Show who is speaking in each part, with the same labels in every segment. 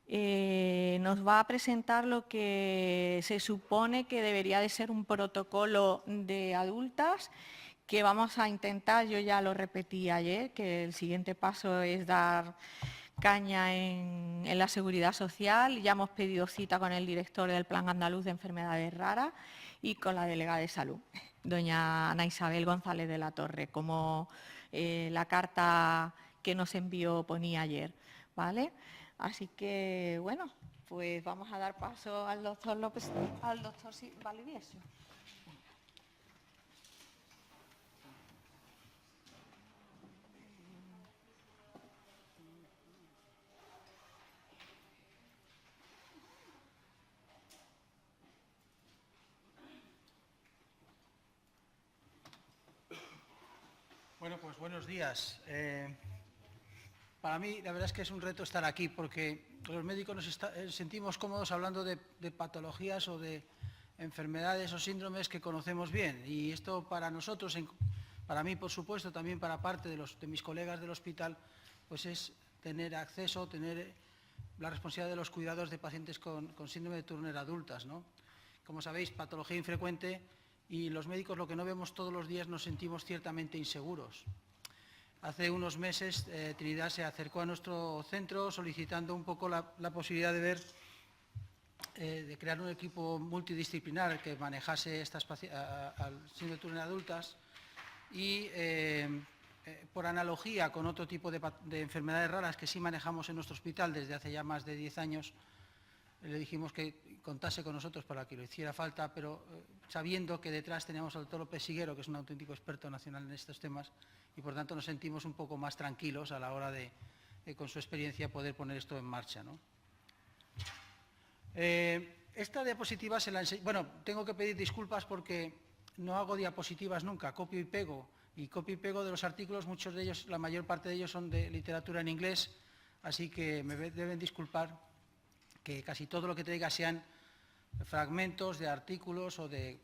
Speaker 1: nos va a presentar lo que se supone que debería de ser un protocolo de adultas, que vamos a intentar, yo ya lo repetí ayer, que el siguiente paso es dar caña en la seguridad social. Ya hemos pedido cita con el director del Plan Andaluz de Enfermedades Raras y con la delegada de Salud, doña Ana Isabel González de la Torre, como la carta que nos envió ponía ayer, ¿vale? Así que, bueno, pues vamos a dar paso al doctor López, al doctor Valdivieso.
Speaker 2: Bueno, pues buenos días. Para mí, la verdad es que es un reto estar aquí, porque los médicos nos sentimos cómodos hablando de patologías o de enfermedades o síndromes que conocemos bien. Y esto para nosotros, para mí, por supuesto, también para parte de mis colegas del hospital, pues es tener acceso, tener la responsabilidad de los cuidados de pacientes con síndrome de Turner adultas, ¿no? Como sabéis, patología infrecuente, y los médicos lo que no vemos todos los días nos sentimos ciertamente inseguros. Hace unos meses Trinidad se acercó a nuestro centro solicitando un poco la posibilidad de ver, de crear un equipo multidisciplinar que manejase al síndrome de Turner adultas, y por analogía con otro tipo de enfermedades raras que sí manejamos en nuestro hospital desde hace ya más de 10 años, le dijimos que contase con nosotros para que lo hiciera falta, pero sabiendo que detrás teníamos al doctor López Siguero, que es un auténtico experto nacional en estos temas, y por tanto nos sentimos un poco más tranquilos a la hora de con su experiencia, poder poner esto en marcha, ¿no? Esta diapositiva se la enseño. Bueno, tengo que pedir disculpas porque no hago diapositivas nunca, copio y pego de los artículos. Muchos de ellos, la mayor parte de ellos son de literatura en inglés, así que me deben disculpar que casi todo lo que traiga sean fragmentos de artículos o de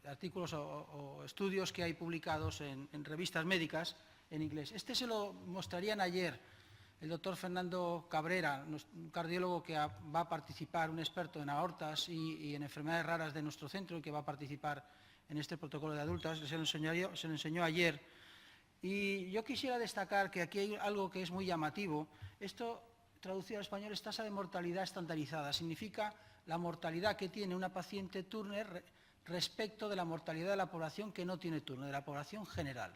Speaker 2: artículos o estudios que hay publicados en revistas médicas en inglés. Este se lo mostrarían ayer el doctor Fernando Cabrera, un cardiólogo que va a participar, un experto en aortas y en enfermedades raras de nuestro centro, y que va a participar en este protocolo de adultas. Se lo enseñó ayer. Y yo quisiera destacar que aquí hay algo que es muy llamativo. Esto, traducido al español, es tasa de mortalidad estandarizada. Significa la mortalidad que tiene una paciente Turner respecto de la mortalidad de la población que no tiene Turner, de la población general.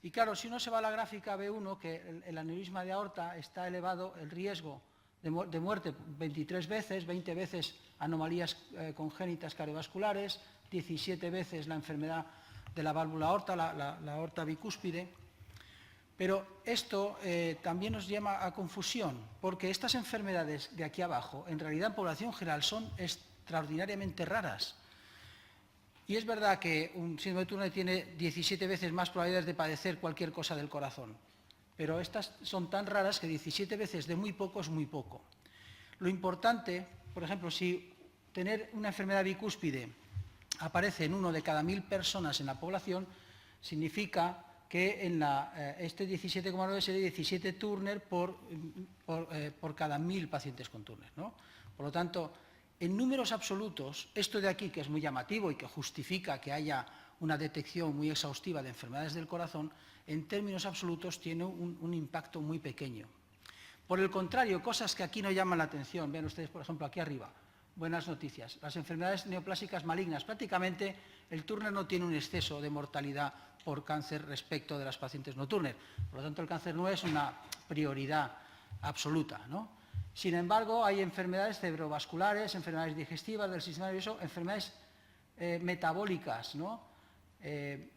Speaker 2: Y claro, si uno se va a la gráfica, ve uno que el aneurisma de aorta está elevado, el riesgo de muerte 23 veces, 20 veces anomalías congénitas cardiovasculares, 17 veces la enfermedad de la válvula aorta, la aorta bicúspide. Pero esto también nos llama a confusión, porque estas enfermedades de aquí abajo, en realidad en población general, son extraordinariamente raras. Y es verdad que un síndrome de Turner tiene 17 veces más probabilidades de padecer cualquier cosa del corazón, pero estas son tan raras que 17 veces de muy poco es muy poco. Lo importante, por ejemplo, si tener una enfermedad bicúspide aparece en 1 de cada 1000 personas en la población, significa que en este 17,9 sería 17 Turner por cada 1000 pacientes con Turner, ¿no? Por lo tanto, en números absolutos, esto de aquí, que es muy llamativo y que justifica que haya una detección muy exhaustiva de enfermedades del corazón, en términos absolutos tiene un impacto muy pequeño. Por el contrario, cosas que aquí no llaman la atención, vean ustedes, por ejemplo, aquí arriba, buenas noticias, las enfermedades neoplásicas malignas, prácticamente el Turner no tiene un exceso de mortalidad por cáncer respecto de las pacientes no Turner, por lo tanto el cáncer no es una prioridad absoluta, ¿no? Sin embargo, hay enfermedades cerebrovasculares, enfermedades digestivas del sistema nervioso, enfermedades metabólicas, ¿no?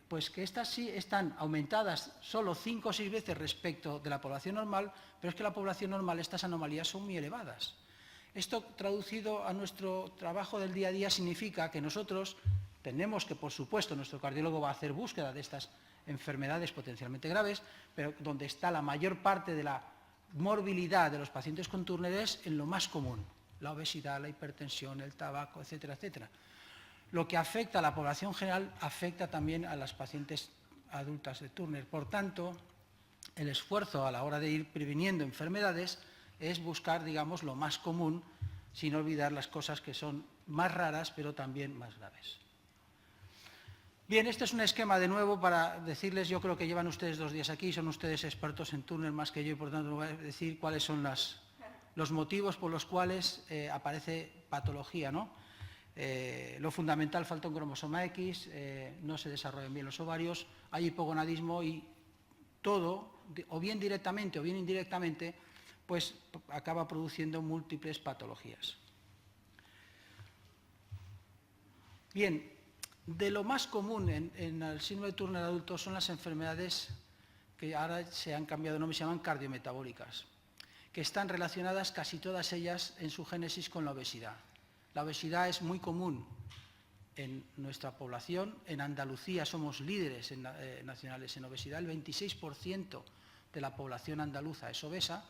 Speaker 2: Pues que estas sí están aumentadas solo 5 o 6 veces respecto de la población normal, pero es que la población normal estas anomalías son muy elevadas. Esto, traducido a nuestro trabajo del día a día, significa que nosotros tenemos que, por supuesto, nuestro cardiólogo va a hacer búsqueda de estas enfermedades potencialmente graves, pero donde está la mayor parte de la morbilidad de los pacientes con Turner es en lo más común, la obesidad, la hipertensión, el tabaco, etcétera, etcétera. Lo que afecta a la población general afecta también a las pacientes adultas de Turner. Por tanto, el esfuerzo a la hora de ir previniendo enfermedades es buscar, digamos, lo más común, sin olvidar las cosas que son más raras, pero también más graves. Bien, este es un esquema de nuevo para decirles, yo creo que llevan ustedes 2 días aquí, son ustedes expertos en túnel más que yo y por tanto voy a decir cuáles son los motivos por los cuales aparece patología, ¿no? Lo fundamental, falta un cromosoma X, no se desarrollan bien los ovarios, hay hipogonadismo y todo, o bien directamente o bien indirectamente, pues acaba produciendo múltiples patologías. Bien, de lo más común en el síndrome de Turner adulto son las enfermedades que ahora se han cambiado de nombre, se llaman cardiometabólicas, que están relacionadas casi todas ellas en su génesis con la obesidad. La obesidad es muy común en nuestra población. En Andalucía somos líderes nacionales en obesidad. El 26% de la población andaluza es obesa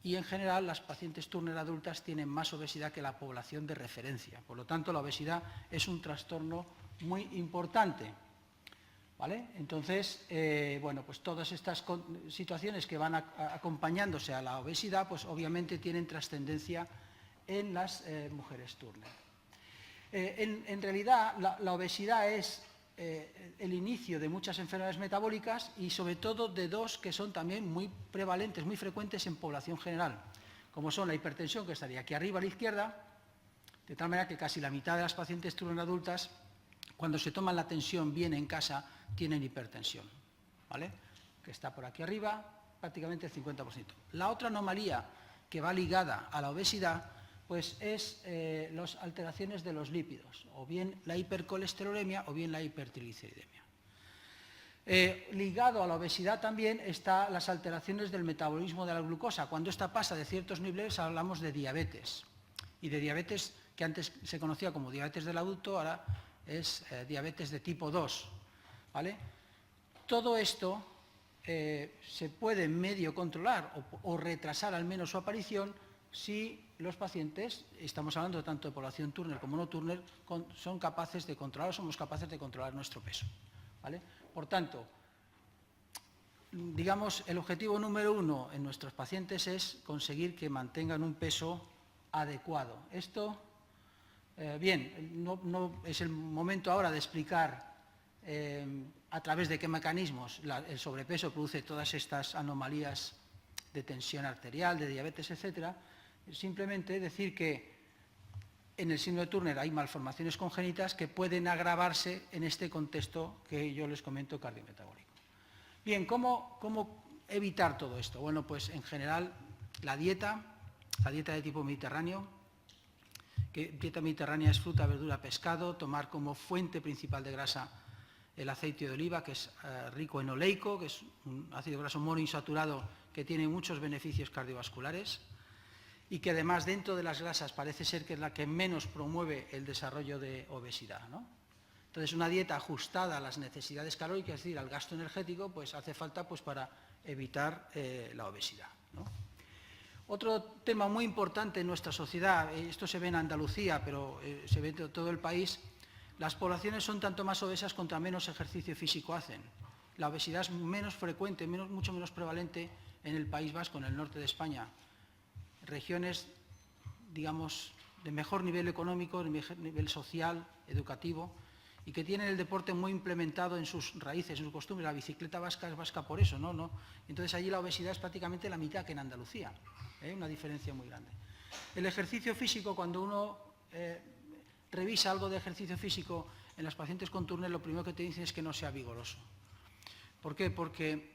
Speaker 2: y, en general, las pacientes Turner adultas tienen más obesidad que la población de referencia. Por lo tanto, la obesidad es un trastorno muy importante, ¿vale? Entonces, bueno, pues todas estas situaciones que van acompañándose a la obesidad, pues obviamente tienen trascendencia en las mujeres Turner. En realidad, la obesidad es el inicio de muchas enfermedades metabólicas y sobre todo de 2 que son también muy prevalentes, muy frecuentes en población general, como son la hipertensión, que estaría aquí arriba a la izquierda, de tal manera que casi la mitad de las pacientes Turner adultas, cuando se toman la tensión bien en casa, tienen hipertensión, ¿vale? Que está por aquí arriba, prácticamente el 50%. La otra anomalía que va ligada a la obesidad, pues es las alteraciones de los lípidos, o bien la hipercolesterolemia o bien la hipertrigliceridemia. Ligado a la obesidad también están las alteraciones del metabolismo de la glucosa. Cuando esta pasa de ciertos niveles hablamos de diabetes, y de diabetes que antes se conocía como diabetes del adulto, ahora es diabetes de tipo 2, ¿vale? Todo esto se puede medio controlar o retrasar al menos su aparición si los pacientes, estamos hablando tanto de población Turner como no Turner, son capaces de controlar, somos capaces de controlar nuestro peso, ¿vale? Por tanto, digamos, el objetivo número 1 en nuestros pacientes es conseguir que mantengan un peso adecuado. Esto, bien, no es el momento ahora de explicar a través de qué mecanismos el sobrepeso produce todas estas anomalías de tensión arterial, de diabetes, etcétera. Simplemente decir que en el síndrome de Turner hay malformaciones congénitas que pueden agravarse en este contexto que yo les comento cardiometabólico. Bien, ¿cómo evitar todo esto? Bueno, pues en general la dieta de tipo mediterráneo, que dieta mediterránea es fruta, verdura, pescado, tomar como fuente principal de grasa el aceite de oliva, que es rico en oleico, que es un ácido graso monoinsaturado que tiene muchos beneficios cardiovasculares y que además dentro de las grasas parece ser que es la que menos promueve el desarrollo de obesidad, ¿no? Entonces, una dieta ajustada a las necesidades calóricas, es decir, al gasto energético, pues hace falta pues, para evitar la obesidad, ¿no? Otro tema muy importante en nuestra sociedad, esto se ve en Andalucía, pero se ve en todo el país, las poblaciones son tanto más obesas cuanto menos ejercicio físico hacen. La obesidad es menos frecuente, mucho menos prevalente en el País Vasco, en el norte de España. Regiones, digamos, de mejor nivel económico, de mejor nivel social, educativo, y que tienen el deporte muy implementado en sus raíces, en sus costumbres. La bicicleta vasca es vasca por eso, ¿no? Entonces allí la obesidad es prácticamente la mitad que en Andalucía, una diferencia muy grande. El ejercicio físico, cuando uno revisa algo de ejercicio físico en las pacientes con Turner, lo primero que te dicen es que no sea vigoroso. ¿Por qué? Porque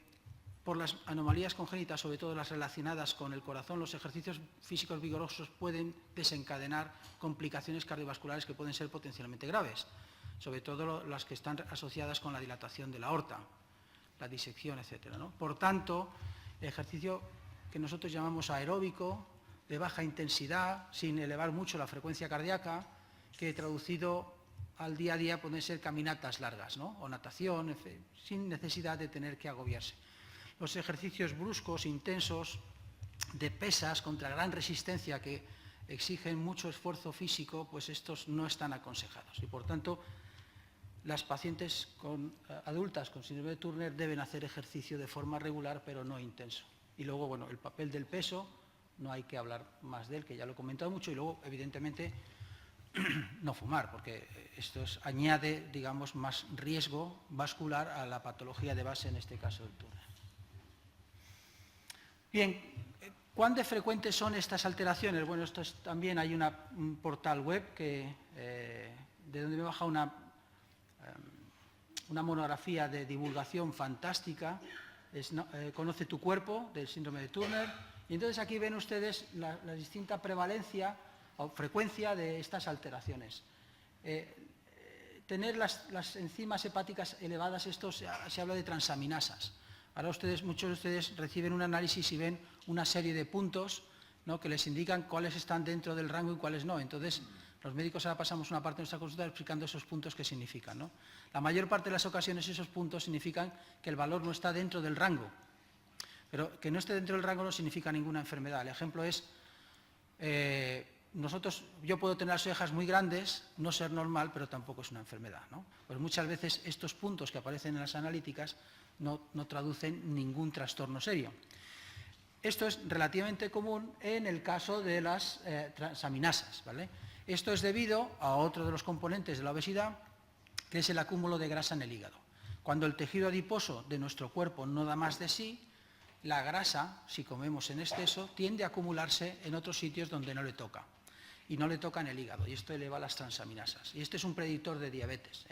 Speaker 2: por las anomalías congénitas, sobre todo las relacionadas con el corazón, los ejercicios físicos vigorosos pueden desencadenar complicaciones cardiovasculares que pueden ser potencialmente graves, sobre todo las que están asociadas con la dilatación de la aorta, la disección, etcétera, ¿no? Por tanto, ejercicio que nosotros llamamos aeróbico, de baja intensidad, sin elevar mucho la frecuencia cardíaca, que traducido al día a día pueden ser caminatas largas, ¿no? O natación, sin necesidad de tener que agobiarse. Los ejercicios bruscos, intensos, de pesas contra gran resistencia que exigen mucho esfuerzo físico, pues estos no están aconsejados. Y por tanto, las pacientes adultas con síndrome de Turner deben hacer ejercicio de forma regular, pero no intenso. Y luego, bueno, el papel del peso, no hay que hablar más de él, que ya lo he comentado mucho, y luego, evidentemente, no fumar, porque esto añade, digamos, más riesgo vascular a la patología de base, en este caso del Turner. Bien, ¿cuán de frecuentes son estas alteraciones? Bueno, también hay un portal web de donde me baja una monografía de divulgación fantástica, Conoce tu cuerpo, del síndrome de Turner, y entonces aquí ven ustedes la distinta prevalencia o frecuencia de estas alteraciones. Tener las enzimas hepáticas elevadas, esto se habla de transaminasas. Ahora muchos de ustedes reciben un análisis y ven una serie de puntos, ¿no?, que les indican cuáles están dentro del rango y cuáles no. Entonces, los médicos ahora pasamos una parte de nuestra consulta explicando esos puntos qué significan, ¿no? La mayor parte de las ocasiones esos puntos significan que el valor no está dentro del rango. Pero que no esté dentro del rango no significa ninguna enfermedad. El ejemplo es, yo puedo tener las orejas muy grandes, no ser normal, pero tampoco es una enfermedad, ¿no? Pues muchas veces estos puntos que aparecen en las analíticas no traducen ningún trastorno serio. Esto es relativamente común en el caso de las transaminasas, ¿vale? Esto es debido a otro de los componentes de la obesidad, que es el acúmulo de grasa en el hígado. Cuando el tejido adiposo de nuestro cuerpo no da más de sí, la grasa, si comemos en exceso, tiende a acumularse en otros sitios donde no le toca. Y no le toca en el hígado, y esto eleva las transaminasas. Y este es un predictor de diabetes,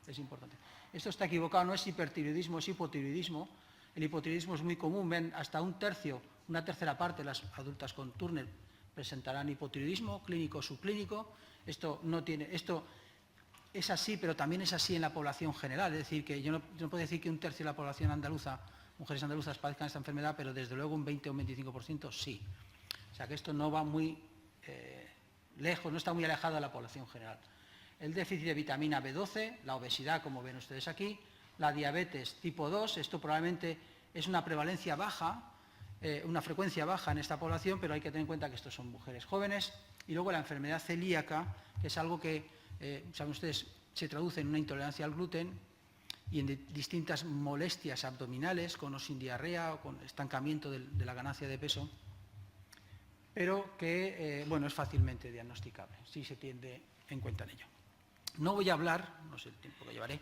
Speaker 2: es importante. Esto está equivocado, no es hipertiroidismo, es hipotiroidismo. El hipotiroidismo es muy común, ven, hasta una tercera parte de las adultas con Turner presentarán hipotiroidismo clínico o subclínico. Esto es así, pero también es así en la población general. Es decir, que yo no puedo decir que un tercio de la población andaluza, mujeres andaluzas, padezcan esta enfermedad, pero desde luego un 20 o un 25% sí. O sea que esto no va muy lejos, no está muy alejado de la población general. El déficit de vitamina B12, la obesidad, como ven ustedes aquí, la diabetes tipo 2, esto probablemente es una prevalencia baja, una frecuencia baja en esta población, pero hay que tener en cuenta que estos son mujeres jóvenes. Y luego la enfermedad celíaca, que es algo que, saben ustedes, se traduce en una intolerancia al gluten y en distintas molestias abdominales, con o sin diarrea o con estancamiento de la ganancia de peso, pero que, bueno, es fácilmente diagnosticable, si se tiene en cuenta en ello. No voy a hablar, no sé el tiempo que llevaré,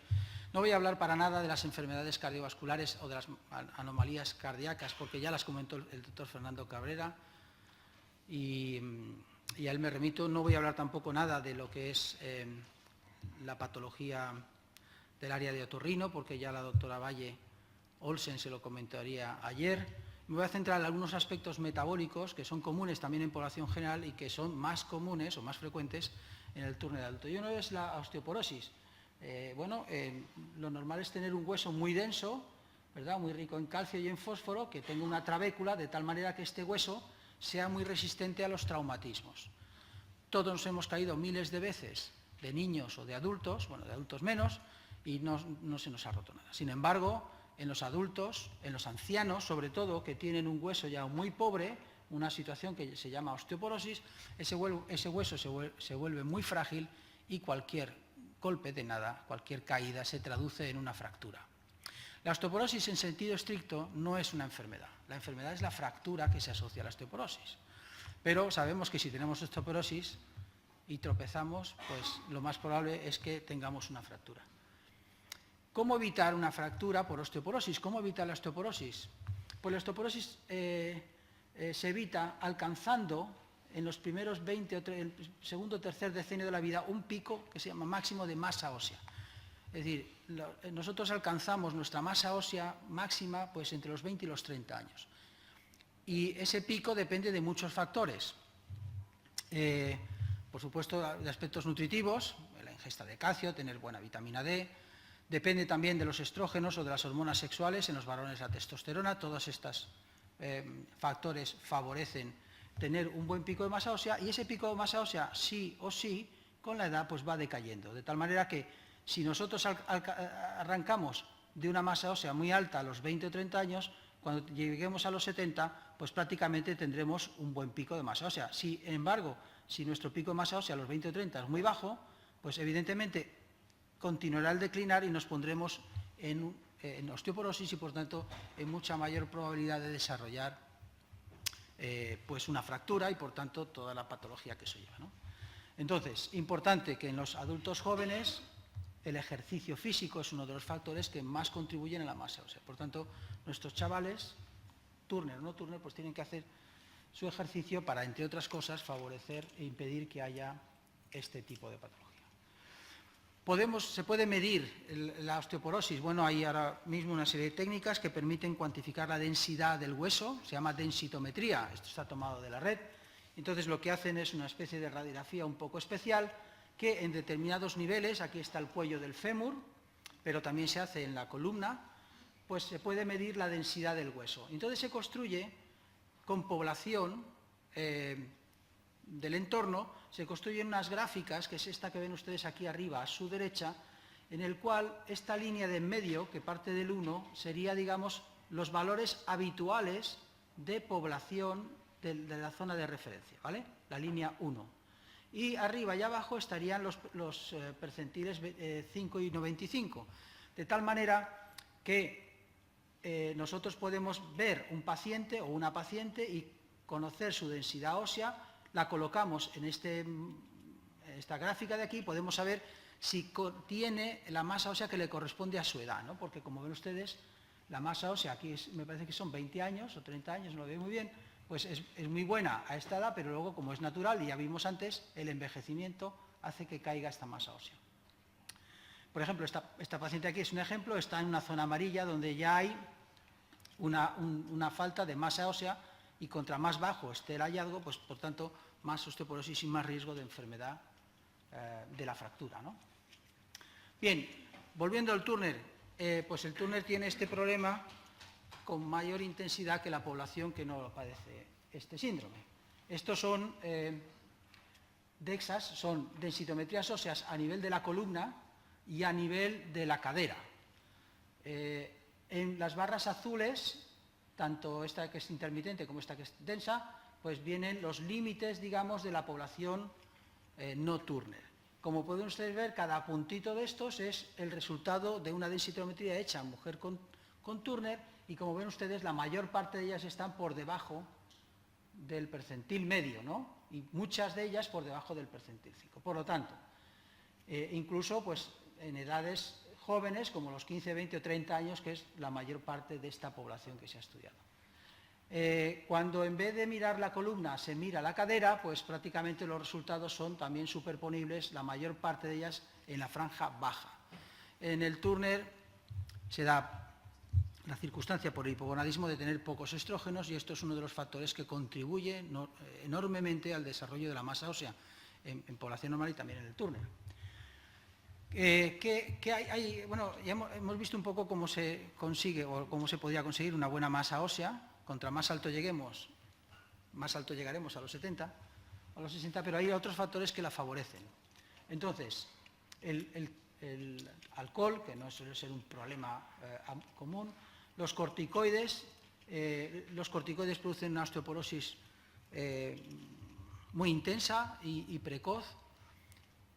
Speaker 2: no voy a hablar para nada de las enfermedades cardiovasculares o de las anomalías cardíacas, porque ya las comentó el doctor Fernando Cabrera y a él me remito. No voy a hablar tampoco nada de lo que es la patología del área de otorrino, porque ya la doctora Valle Olsen se lo comentaría ayer. Me voy a centrar en algunos aspectos metabólicos que son comunes también en población general y que son más comunes o más frecuentes en el Turner adulto. Y uno es la osteoporosis. Lo normal es tener un hueso muy denso, ¿verdad?, muy rico en calcio y en fósforo, que tenga una trabécula de tal manera que este hueso sea muy resistente a los traumatismos. Todos nos hemos caído miles de veces, de niños o de adultos, bueno, de adultos menos, y no se nos ha roto nada. Sin embargo, en los adultos, en los ancianos, sobre todo, que tienen un hueso ya muy pobre, una situación que se llama osteoporosis, ese hueso se vuelve muy frágil y cualquier golpe de nada, cualquier caída se traduce en una fractura. La osteoporosis en sentido estricto no es una enfermedad. La enfermedad es la fractura que se asocia a la osteoporosis. Pero sabemos que si tenemos osteoporosis y tropezamos, pues lo más probable es que tengamos una fractura. ¿Cómo evitar una fractura por osteoporosis? ¿Cómo evitar la osteoporosis? Pues la osteoporosis se evita alcanzando en los primeros 20 o el segundo o tercer decenio de la vida un pico que se llama máximo de masa ósea. Es decir, nosotros alcanzamos nuestra masa ósea máxima pues entre los 20 y los 30 años. Y ese pico depende de muchos factores. Por supuesto, de aspectos nutritivos, la ingesta de calcio, tener buena vitamina D. Depende también de los estrógenos o de las hormonas sexuales, en los varones la testosterona. Todos estos factores favorecen tener un buen pico de masa ósea, y ese pico de masa ósea, sí o sí, con la edad pues va decayendo. De tal manera que si nosotros arrancamos de una masa ósea muy alta a los 20 o 30 años, cuando lleguemos a los 70, pues prácticamente tendremos un buen pico de masa ósea. Sin embargo, si nuestro pico de masa ósea a los 20 o 30 es muy bajo, pues evidentemente continuará el declinar y nos pondremos en osteoporosis y, por tanto, en mucha mayor probabilidad de desarrollar pues una fractura y, por tanto, toda la patología que eso lleva, ¿no? Entonces, importante que en los adultos jóvenes el ejercicio físico es uno de los factores que más contribuyen a la masa ósea. Por tanto, nuestros chavales, Turner o no Turner, pues tienen que hacer su ejercicio para, entre otras cosas, favorecer e impedir que haya este tipo de patología. ¿Se puede medir la osteoporosis? Bueno, hay ahora mismo una serie de técnicas que permiten cuantificar la densidad del hueso, se llama densitometría, esto está tomado de la red. Entonces lo que hacen es una especie de radiografía un poco especial que en determinados niveles, aquí está el cuello del fémur, pero también se hace en la columna, pues se puede medir la densidad del hueso. Entonces se construye con población del entorno, se construyen unas gráficas, que es esta que ven ustedes aquí arriba a su derecha, en el cual esta línea de en medio, que parte del 1, sería, digamos, los valores habituales de población de la zona de referencia, ¿vale? La línea 1. Y arriba y abajo estarían los percentiles 5 y 95, de tal manera que nosotros podemos ver un paciente o una paciente y conocer su densidad ósea, la colocamos en esta gráfica de aquí, podemos saber si tiene la masa ósea que le corresponde a su edad, ¿no? Porque, como ven ustedes, la masa ósea aquí me parece que son 20 años o 30 años, no lo veo muy bien, pues es muy buena a esta edad, pero luego, como es natural, y ya vimos antes, el envejecimiento hace que caiga esta masa ósea. Por ejemplo, esta paciente aquí es un ejemplo, está en una zona amarilla donde ya hay una falta de masa ósea, y contra más bajo esté el hallazgo, pues por tanto más osteoporosis y más riesgo de enfermedad de la fractura, ¿no? Bien, volviendo al Turner, pues el Turner tiene este problema con mayor intensidad que la población que no padece este síndrome. Estos son DEXAs, son densitometrías óseas a nivel de la columna y a nivel de la cadera. En las barras azules, tanto esta que es intermitente como esta que es densa, pues vienen los límites, digamos, de la población no Turner. Como pueden ustedes ver, cada puntito de estos es el resultado de una densitometría hecha en mujer con Turner, y como ven ustedes, la mayor parte de ellas están por debajo del percentil medio, ¿no? Y muchas de ellas por debajo del percentil 5. Por lo tanto, incluso pues, en edades jóvenes, como los 15, 20 o 30 años, que es la mayor parte de esta población que se ha estudiado. Cuando en vez de mirar la columna se mira la cadera, pues prácticamente los resultados son también superponibles, la mayor parte de ellas en la franja baja. En el Turner se da la circunstancia por el hipogonadismo de tener pocos estrógenos, y esto es uno de los factores que contribuye enormemente al desarrollo de la masa ósea en población normal y también en el Turner. Bueno, ya hemos visto un poco cómo se consigue o cómo se podría conseguir una buena masa ósea. Contra más alto lleguemos, más alto llegaremos a los 70, a los 60, pero hay otros factores que la favorecen. Entonces, el alcohol, que no suele ser un problema común, los corticoides producen una osteoporosis muy intensa y precoz.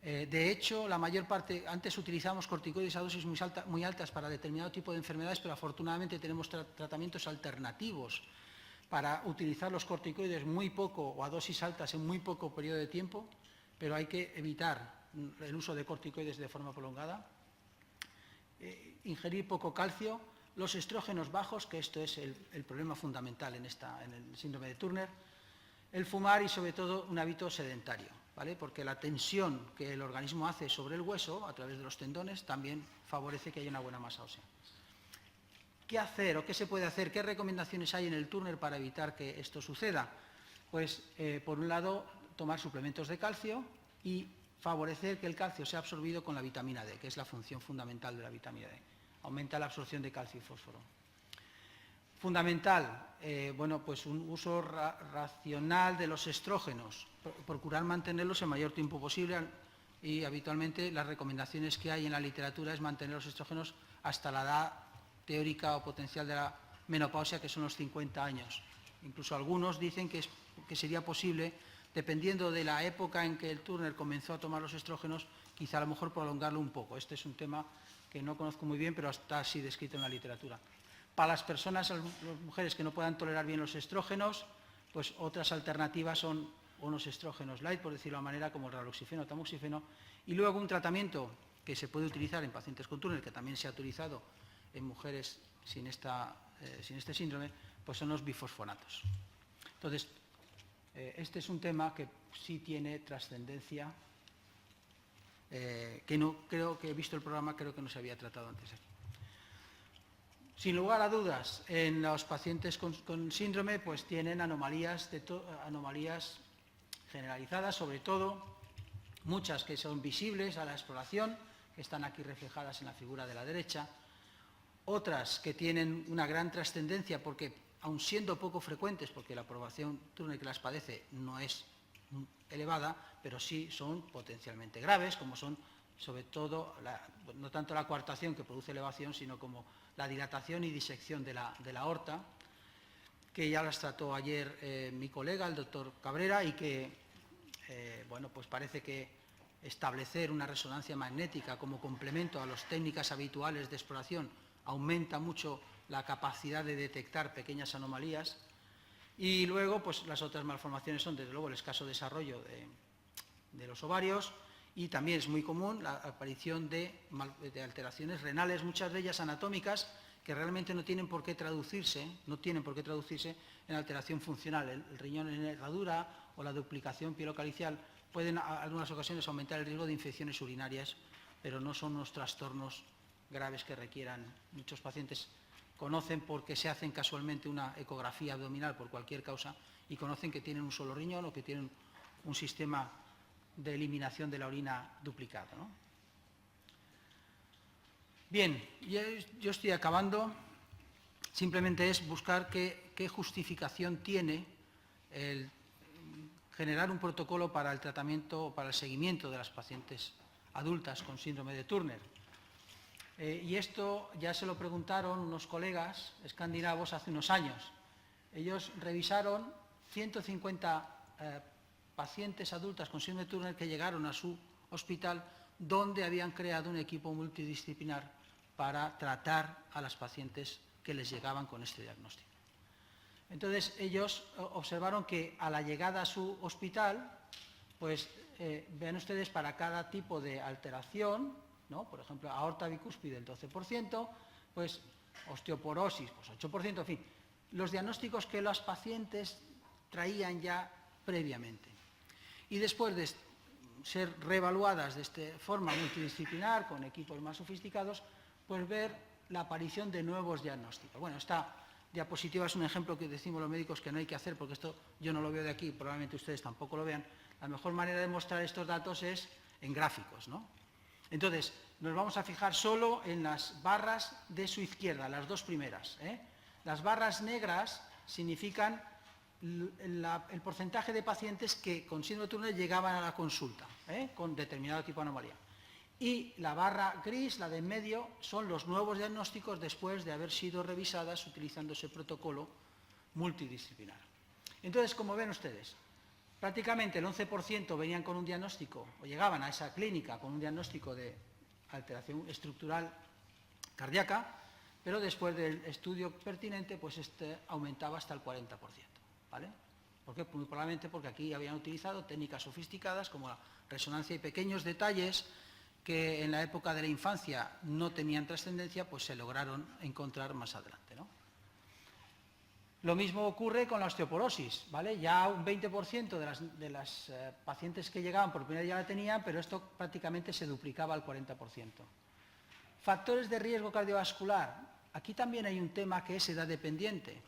Speaker 2: De hecho, la mayor parte, antes utilizamos corticoides a dosis muy altas para determinado tipo de enfermedades, pero afortunadamente tenemos tratamientos alternativos para utilizar los corticoides muy poco o a dosis altas en muy poco periodo de tiempo, pero hay que evitar el uso de corticoides de forma prolongada. Ingerir poco calcio, los estrógenos bajos, que esto es el problema fundamental en el síndrome de Turner, el fumar y sobre todo un hábito sedentario, ¿vale? Porque la tensión que el organismo hace sobre el hueso a través de los tendones también favorece que haya una buena masa ósea. ¿Qué hacer o qué se puede hacer? ¿Qué recomendaciones hay en el Turner para evitar que esto suceda? Pues, por un lado, tomar suplementos de calcio y favorecer que el calcio sea absorbido con la vitamina D, que es la función fundamental de la vitamina D. Aumenta la absorción de calcio y fósforo. Fundamental, bueno, pues un uso racional de los estrógenos, procurar mantenerlos el mayor tiempo posible, y habitualmente las recomendaciones que hay en la literatura es mantener los estrógenos hasta la edad teórica o potencial de la menopausia, que son los 50 años. Incluso algunos dicen que sería posible dependiendo de la época en que el Turner comenzó a tomar los estrógenos, quizá a lo mejor prolongarlo un poco. Este es un tema que no conozco muy bien, pero está así descrito en la literatura. Para las personas, las mujeres que no puedan tolerar bien los estrógenos, pues otras alternativas son unos estrógenos light, por decirlo de manera, como el raloxifeno o tamoxifeno, y luego un tratamiento que se puede utilizar en pacientes con Turner, que también se ha utilizado en mujeres sin este síndrome, pues son los bifosfonatos. Entonces, este es un tema que sí tiene trascendencia, que no creo que, he visto el programa, creo que no se había tratado antes aquí. Sin lugar a dudas, en los pacientes con síndrome pues tienen anomalías generalizadas, sobre todo muchas que son visibles a la exploración, que están aquí reflejadas en la figura de la derecha, otras que tienen una gran trascendencia porque, aun siendo poco frecuentes, porque la población Turner que las padece no es elevada, pero sí son potencialmente graves, como son sobre todo, no tanto la coartación que produce elevación, sino como la dilatación y disección de la aorta, que ya las trató ayer mi colega, el doctor Cabrera, y que, bueno, pues parece que establecer una resonancia magnética como complemento a las técnicas habituales de exploración aumenta mucho la capacidad de detectar pequeñas anomalías. Y luego, pues las otras malformaciones son, desde luego, el escaso desarrollo de los ovarios, y también es muy común la aparición de alteraciones renales, muchas de ellas anatómicas, que realmente no tienen por qué traducirse en alteración funcional. El riñón en herradura o la duplicación pielocalicial pueden, en algunas ocasiones, aumentar el riesgo de infecciones urinarias, pero no son unos trastornos graves que requieran. Muchos pacientes conocen porque se hacen casualmente una ecografía abdominal por cualquier causa y conocen que tienen un solo riñón o que tienen un sistema de eliminación de la orina duplicado, ¿no? Bien, yo estoy acabando. Simplemente es buscar qué justificación tiene el generar un protocolo para el tratamiento, para el seguimiento de las pacientes adultas con síndrome de Turner. Y esto ya se lo preguntaron unos colegas escandinavos hace unos años. Ellos revisaron 150 pacientes adultas con síndrome de Turner que llegaron a su hospital, donde habían creado un equipo multidisciplinar para tratar a las pacientes que les llegaban con este diagnóstico. Entonces, ellos observaron que a la llegada a su hospital, pues vean ustedes, para cada tipo de alteración, ¿no? Por ejemplo, aorta bicúspide el 12%, pues osteoporosis, pues 8%, en fin, los diagnósticos que los pacientes traían ya previamente. Y después de ser reevaluadas de esta forma multidisciplinar, con equipos más sofisticados, pues ver la aparición de nuevos diagnósticos. Bueno, esta diapositiva es un ejemplo que decimos los médicos que no hay que hacer, porque esto yo no lo veo de aquí, probablemente ustedes tampoco lo vean. La mejor manera de mostrar estos datos es en gráficos, ¿no? Entonces, nos vamos a fijar solo en las barras de su izquierda, las dos primeras, ¿eh? Las barras negras significan el porcentaje de pacientes que con síndrome de Turner llegaban a la consulta, con determinado tipo de anomalía. Y la barra gris, la de en medio, son los nuevos diagnósticos después de haber sido revisadas utilizando ese protocolo multidisciplinar. Entonces, como ven ustedes, prácticamente el 11% venían con un diagnóstico, o llegaban a esa clínica con un diagnóstico de alteración estructural cardíaca, pero después del estudio pertinente, pues este aumentaba hasta el 40%. ¿Vale? ¿Por qué? Muy probablemente porque aquí habían utilizado técnicas sofisticadas como la resonancia y pequeños detalles que en la época de la infancia no tenían trascendencia, pues se lograron encontrar más adelante, ¿no? Lo mismo ocurre con la osteoporosis, ¿vale? Ya un 20% de las pacientes que llegaban por primera vez ya la tenían, pero esto prácticamente se duplicaba al 40%. Factores de riesgo cardiovascular. Aquí también hay un tema que es edad dependiente.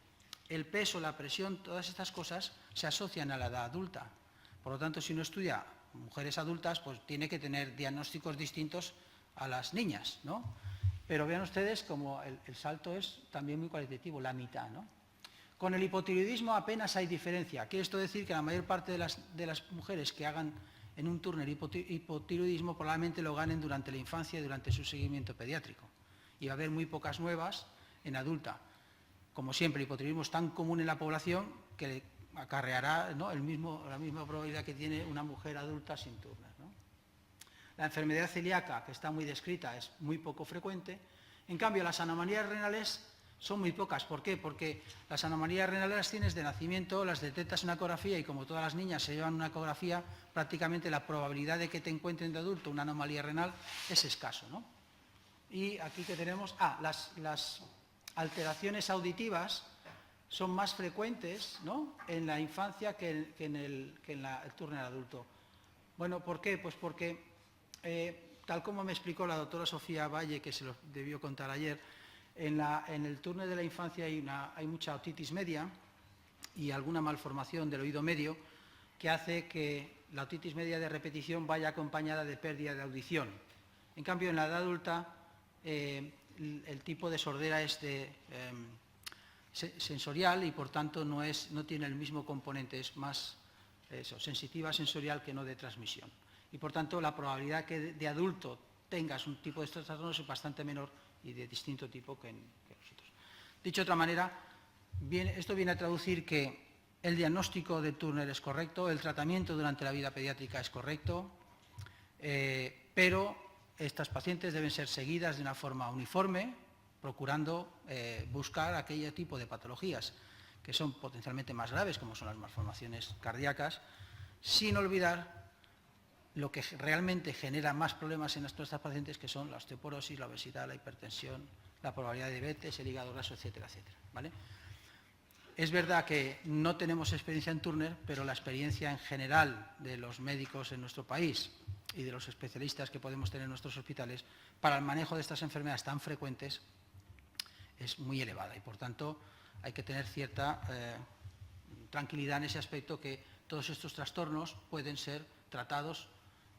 Speaker 2: El peso, la presión, todas estas cosas se asocian a la edad adulta. Por lo tanto, si uno estudia mujeres adultas, pues tiene que tener diagnósticos distintos a las niñas, ¿no? Pero vean ustedes como el salto es también muy cualitativo, la mitad, ¿no? Con el hipotiroidismo apenas hay diferencia. Quiere esto decir que la mayor parte de las mujeres que hagan en un Turner hipotiroidismo probablemente lo ganen durante la infancia y durante su seguimiento pediátrico. Y va a haber muy pocas nuevas en adulta. Como siempre, el hipotiroidismo es tan común en la población que acarreará, ¿no?, la misma probabilidad que tiene una mujer adulta sin Turner, ¿no? La enfermedad celíaca, que está muy descrita, es muy poco frecuente. En cambio, las anomalías renales son muy pocas. ¿Por qué? Porque las anomalías renales las tienes de nacimiento, las detectas en una ecografía y como todas las niñas se llevan una ecografía, prácticamente la probabilidad de que te encuentren de adulto una anomalía renal es escaso, ¿no? Y aquí que tenemos, las alteraciones auditivas son más frecuentes, ¿no?, en la infancia que en el Turner adulto. Bueno, ¿por qué? Pues porque, tal como me explicó la doctora Sofía Valle, que se lo debió contar ayer, en el Turner de la infancia hay mucha otitis media y alguna malformación del oído medio que hace que la otitis media de repetición vaya acompañada de pérdida de audición. En cambio, en la edad adulta, el tipo de sordera es sensorial y, por tanto, no tiene el mismo componente, es más sensitiva sensorial que no de transmisión. Y, por tanto, la probabilidad que de adulto tengas un tipo de estos trastornos es bastante menor y de distinto tipo que nosotros. Dicho de otra manera, esto viene a traducir que el diagnóstico de Turner es correcto, el tratamiento durante la vida pediátrica es correcto, pero estas pacientes deben ser seguidas de una forma uniforme, procurando buscar aquel tipo de patologías que son potencialmente más graves, como son las malformaciones cardíacas, sin olvidar lo que realmente genera más problemas en nuestras pacientes, que son la osteoporosis, la obesidad, la hipertensión, la probabilidad de diabetes, el hígado graso, etcétera, etcétera, ¿vale? Es verdad que no tenemos experiencia en Turner, pero la experiencia en general de los médicos en nuestro país y de los especialistas que podemos tener en nuestros hospitales para el manejo de estas enfermedades tan frecuentes es muy elevada y, por tanto, hay que tener cierta tranquilidad en ese aspecto, que todos estos trastornos pueden ser tratados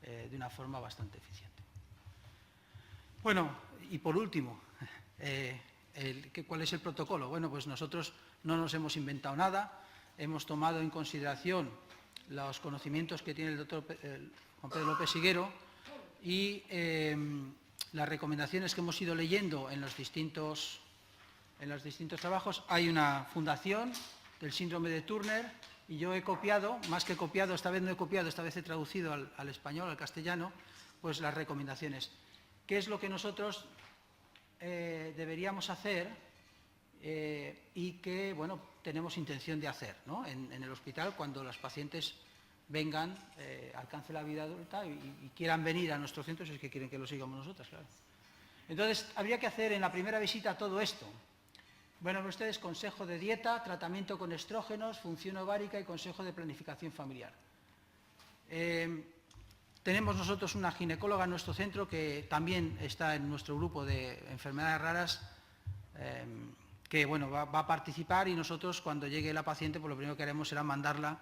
Speaker 2: de una forma bastante eficiente. Bueno, y por último, ¿cuál es el protocolo? Bueno, pues nosotros no nos hemos inventado nada, hemos tomado en consideración los conocimientos que tiene el doctor Juan Pedro López Higuero y las recomendaciones que hemos ido leyendo en los distintos trabajos. Hay una fundación del síndrome de Turner y yo he copiado, más que copiado, esta vez no he copiado, esta vez he traducido al español, al castellano, pues las recomendaciones. ¿Qué es lo que nosotros deberíamos hacer y que, bueno, tenemos intención de hacer, ¿no?, en el hospital cuando los pacientes vengan, alcancen la vida adulta y quieran venir a nuestros centros, es que quieren que lo sigamos nosotros, claro? Entonces, habría que hacer en la primera visita todo esto. Bueno, ustedes, consejo de dieta, tratamiento con estrógenos, función ovárica y consejo de planificación familiar. Tenemos nosotros una ginecóloga en nuestro centro que también está en nuestro grupo de enfermedades raras, que, bueno, va a participar, y nosotros, cuando llegue la paciente, pues lo primero que haremos será mandarla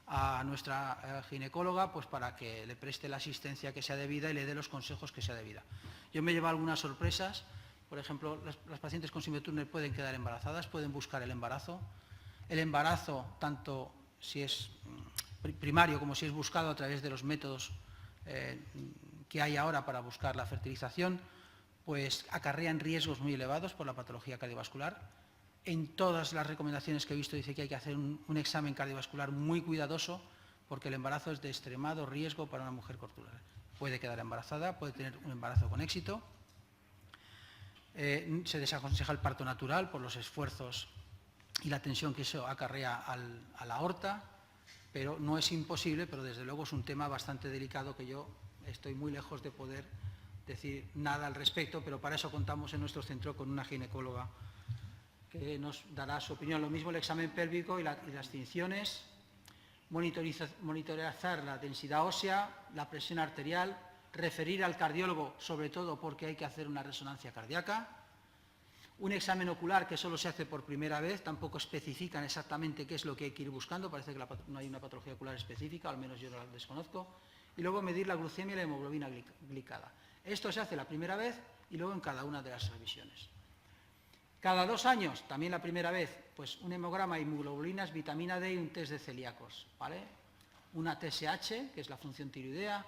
Speaker 2: a nuestra ginecóloga, pues para que le preste la asistencia que sea debida y le dé los consejos que sea debida. Yo me he llevado algunas sorpresas. Por ejemplo, las pacientes con síndrome de Turner pueden quedar embarazadas, pueden buscar el embarazo. El embarazo, tanto si es primario como si es buscado a través de los métodos que hay ahora para buscar la fertilización, pues acarrean riesgos muy elevados por la patología cardiovascular. En todas las recomendaciones que he visto dice que hay que hacer un examen cardiovascular muy cuidadoso, porque el embarazo es de extremado riesgo para una mujer con Turner. Puede quedar embarazada, puede tener un embarazo con éxito. Se desaconseja el parto natural por los esfuerzos y la tensión que eso acarrea a la aorta, pero no es imposible, pero desde luego es un tema bastante delicado que yo estoy muy lejos de poder decir nada al respecto, pero para eso contamos en nuestro centro con una ginecóloga que nos dará su opinión. Lo mismo el examen pélvico y las tinciones, monitorizar la densidad ósea, la presión arterial, referir al cardiólogo, sobre todo porque hay que hacer una resonancia cardíaca, un examen ocular que solo se hace por primera vez, tampoco especifican exactamente qué es lo que hay que ir buscando, parece que no hay una patología ocular específica, al menos yo la desconozco, y luego medir la glucemia y la hemoglobina glicada. Esto se hace la primera vez y luego en cada una de las revisiones. Cada 2 años, también la primera vez, pues un hemograma, inmunoglobulinas, vitamina D y un test de celíacos, ¿vale? Una TSH, que es la función tiroidea,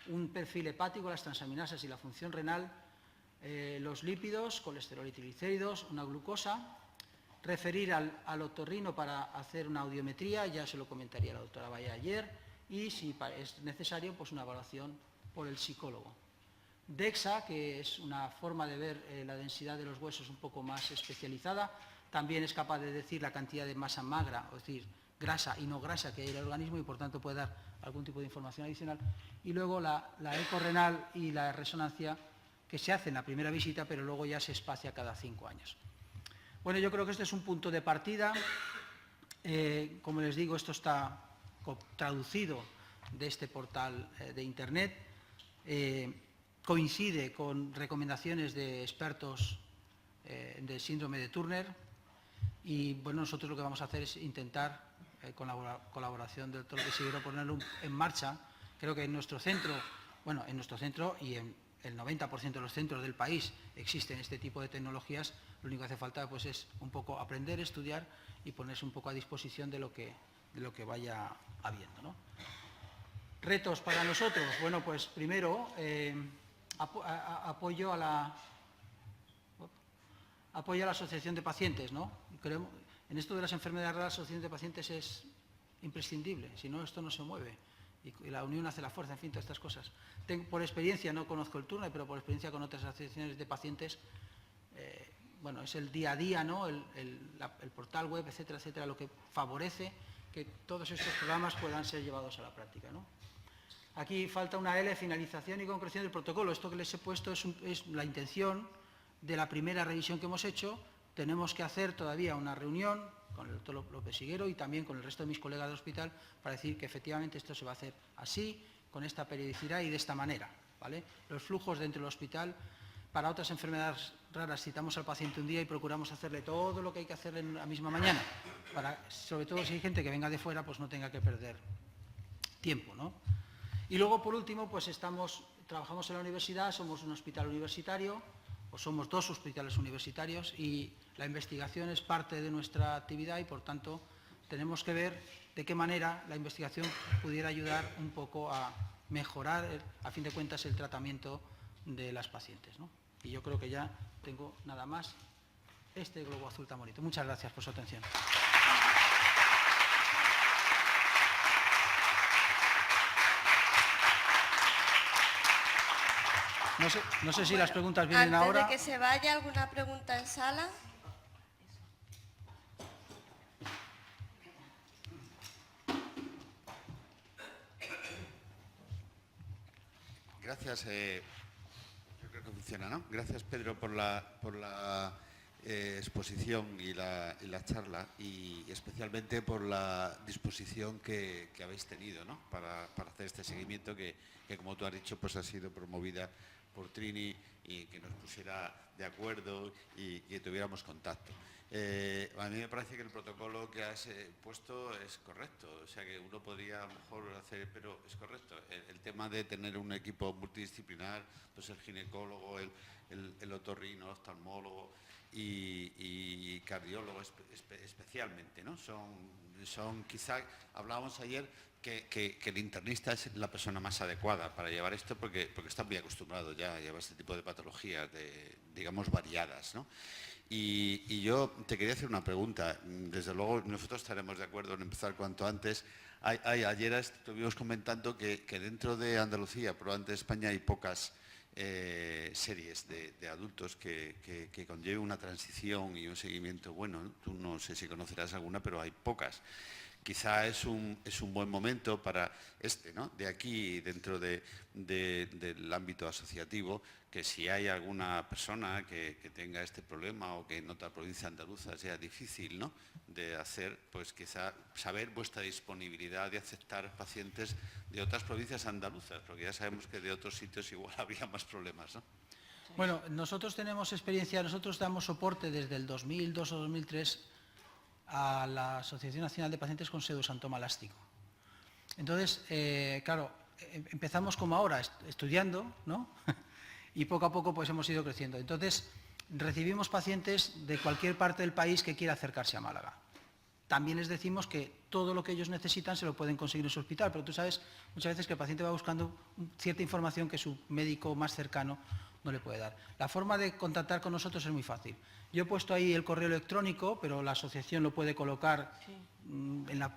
Speaker 2: un perfil hepático, las transaminasas y la función renal, los lípidos, colesterol y triglicéridos, una glucosa referir al otorrino para hacer una audiometría, ya se lo comentaría la doctora Valle ayer, y si es necesario, pues una evaluación por el psicólogo. DEXA, que es una forma de ver la densidad de los huesos un poco más especializada, también es capaz de decir la cantidad de masa magra, es decir, grasa y no grasa que hay en el organismo, y por tanto puede dar algún tipo de información adicional. Y luego la eco renal y la resonancia, que se hace en la primera visita, pero luego ya se espacia cada 5 años. Bueno, yo creo que este es un punto de partida. Como les digo, esto está traducido de este portal de Internet. Coincide con recomendaciones de expertos del síndrome de Turner. Y bueno, nosotros lo que vamos a hacer es intentar, con la colaboración del doctor Pesiguero, ponerlo en marcha. Creo que en nuestro centro, bueno, en nuestro centro y en el 90% de los centros del país existen este tipo de tecnologías. Lo único que hace falta pues, es un poco aprender, estudiar y ponerse un poco a disposición de lo que vaya habiendo, ¿no? Retos para nosotros. Bueno, pues primero, apoyo a la asociación de pacientes, ¿no? En esto de las enfermedades raras, la asociación de pacientes es imprescindible, si no, esto no se mueve. Y la unión hace la fuerza, en fin, todas estas cosas. Por experiencia, no conozco el Turner, pero por experiencia con otras asociaciones de pacientes, bueno, es el día a día, ¿no? El portal web, etcétera, etcétera, lo que favorece que todos estos programas puedan ser llevados a la práctica, ¿no? Aquí falta una L, finalización y concreción del protocolo. Esto que les he puesto es la intención de la primera revisión que hemos hecho. Tenemos que hacer todavía una reunión con el doctor López Siguero y también con el resto de mis colegas del hospital para decir que efectivamente esto se va a hacer así, con esta periodicidad y de esta manera, ¿vale? Los flujos dentro del hospital, para otras enfermedades raras citamos al paciente un día y procuramos hacerle todo lo que hay que hacerle en la misma mañana, para, sobre todo si hay gente que venga de fuera, pues no tenga que perder tiempo, ¿no? Y luego, por último, pues trabajamos en la universidad, somos un hospital universitario, o somos 2 hospitales universitarios, y la investigación es parte de nuestra actividad y, por tanto, tenemos que ver de qué manera la investigación pudiera ayudar un poco a mejorar, a fin de cuentas, el tratamiento de las pacientes, ¿no? Y yo creo que ya tengo nada más. Este globo azul tan bonito. Muchas gracias por su atención. No sé si las preguntas vienen ahora.
Speaker 3: Antes de que se vaya, ¿alguna pregunta en sala?
Speaker 4: Gracias. Yo creo que funciona, ¿no? Gracias, Pedro, por la exposición y la charla, y especialmente por la disposición que habéis tenido, ¿no? para hacer este seguimiento que, como tú has dicho, pues ha sido promovida por Trini, y que nos pusiera de acuerdo y que tuviéramos contacto. A mí me parece que el protocolo que has puesto es correcto, o sea que uno podría a lo mejor hacer, pero es correcto. El tema de tener un equipo multidisciplinar, pues el ginecólogo, el otorrino, el oftalmólogo y cardiólogo especialmente, ¿no? Son quizá, hablábamos ayer que el internista es la persona más adecuada para llevar esto, porque está muy acostumbrado ya a llevar este tipo de patologías, digamos, variadas, ¿no? Y yo te quería hacer una pregunta. Desde luego nosotros estaremos de acuerdo en empezar cuanto antes. Ayer estuvimos comentando que dentro de Andalucía, probablemente de España, hay pocas series de adultos que conlleven una transición y un seguimiento bueno, ¿no? Tú no sé si conocerás alguna, pero hay pocas. Quizá es un buen momento para ¿no? De aquí, dentro del ámbito asociativo, que si hay alguna persona que tenga este problema o que en otra provincia andaluza sea difícil, ¿no? de hacer, pues quizá saber vuestra disponibilidad de aceptar pacientes de otras provincias andaluzas, porque ya sabemos que de otros sitios igual habría más problemas, ¿no?
Speaker 2: Bueno, nosotros tenemos experiencia, nosotros damos soporte desde el 2002 o 2003 a la Asociación Nacional de Pacientes con Pseudosantoma Elástico. Entonces, claro, empezamos como ahora, estudiando, ¿no? Y poco a poco pues hemos ido creciendo. Entonces, recibimos pacientes de cualquier parte del país que quiera acercarse a Málaga. también les decimos que todo lo que ellos necesitan se lo pueden conseguir en su hospital, pero tú sabes muchas veces que el paciente va buscando cierta información que su médico más cercano no le puede dar. La forma de contactar con nosotros es muy fácil. Yo he puesto ahí el correo electrónico, pero la asociación lo puede colocar en la